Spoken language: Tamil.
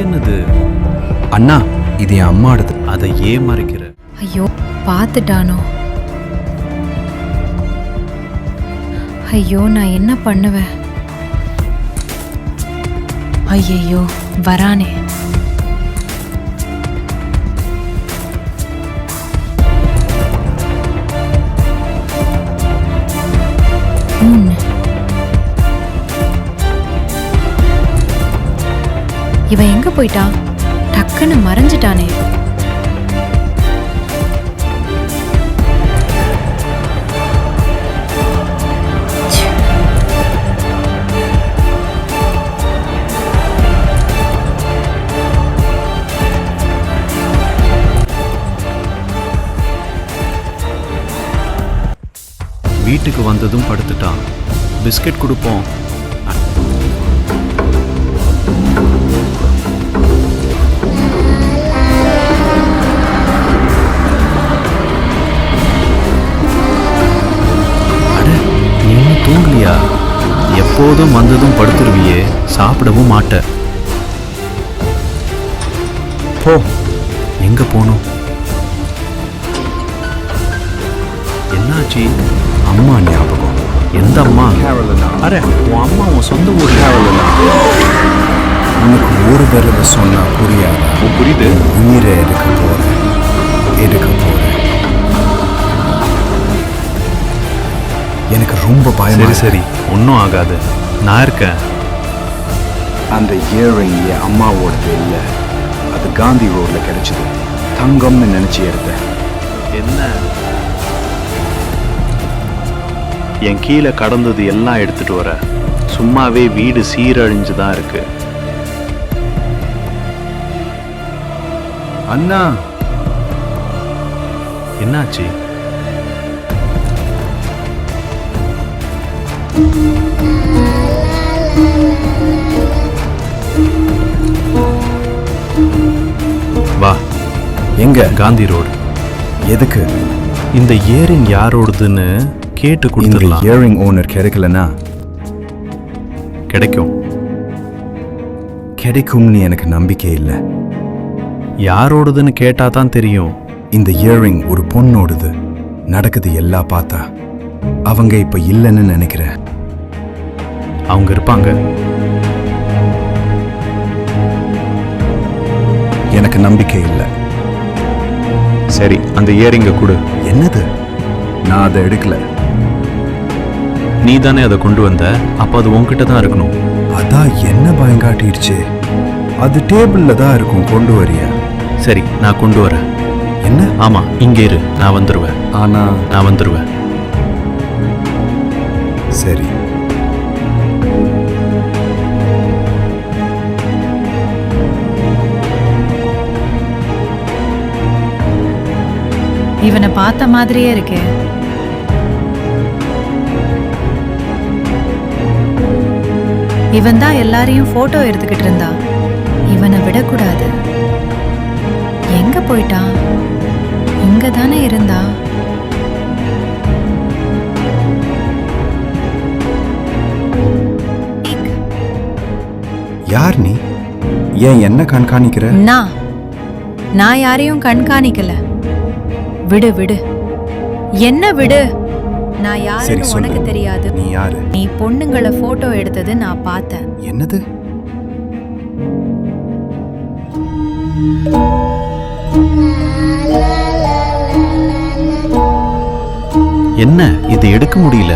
என்னது? அண்ணா, இது என் அம்மாடுது. அதை ஏன் மறைக்கிற? ஐயோ, பார்த்துட்டானோ? ஐயோ, நான் என்ன பண்ணுவேன்? ஐயையோ, வரானே. இவன் எங்க போயிட்டான்? டக்குன்னு மறைஞ்சிட்டானே. வீட்டுக்கு வந்ததும் படுத்துட்டான். பிஸ்கட் கொடுப்போம். தூங்கலியா? எப்போதும் வந்ததும் படுத்துருவியே, சாப்பிடவும் மாட்ட. போ. எங்க போனோம்? என்னாச்சு? அம்மா ஞாபகம். எந்த அம்மா? அரே, உன் அம்மா உன் சொந்த ஊர். உனக்கு ஒரு தடவை சொன்னா புரியாத. புரியுது. உயிரை எடுக்க போறேன். எனக்கு ரொம்ப பயமா. சரி, ஒன்றும் ஆகாது, நான் இருக்கேன். அந்த இயரிங் என் அம்மாவோடது இல்லை. அது காந்தி ரோட்ல கிடைச்சது. தங்கம்னு நினைச்சு எடுத்தேன். என்ன? என் கீழே கடந்தது எல்லாம் எடுத்துட்டு வர. சும்மாவே வீடு சீரழிஞ்சுதான் இருக்கு. அண்ணா, என்னாச்சு? வா. எங்க? காந்தி ரோடு. எதுக்கு? இந்த இயரிங் யாரோடுதுன்னு கேட்டு கொடுத்துடலாம். இயரிங் ஓனர் கிடைக்கலனா? கிடைக்கும்னு எனக்கு நம்பிக்கை இல்லை. யாரோடுதுன்னு கேட்டா தான் தெரியும். இந்த இயரிங் ஒரு பொண்ணோடுது. நடக்குது எல்லாம் பார்த்தா அவங்க இப்ப இல்லைன்னு நினைக்கிறேன். அவங்க இருப்பாங்க. எனக்கு நம்பிக்கை இல்லை. சரி, அந்த இயரிங்க கொடு. என்னது? நான் அதை எடுக்கல. நீ தானே அதை கொண்டு வந்த, அப்ப அது உன்கிட்ட தான் இருக்கணும். அதான் என்ன பயங்காட்டிடுச்சு. அது டேபிள்ல தான் இருக்கும். கொண்டு வரியா? சரி, நான் கொண்டு வரேன். என்ன? ஆமா, இங்க இரு, நான் வந்துருவேன். நான் வந்துருவேன். சரி. இவனை பார்த்த மாதிரியே இருக்கே. இவன் தான் எல்லாரையும் போட்டோ எடுத்துக்கிட்டு இருந்தா. இவனை விடக்கூடாது. எங்க போயிட்டான்? இங்க தானே இருந்தா. யார் நீ? ஏன் என்ன கண்காணிக்கிற? நான் யாரையும் கண்காணிக்கல. விடு. என்ன விடு? நான் யாருன்னு உனக்கு தெரியாது. நீ யாரு? நீ பொண்ணுங்களை போட்டோ எடுத்தது நான் பார்த்தேன். என்னது? என்ன இது? எடுக்க முடியல.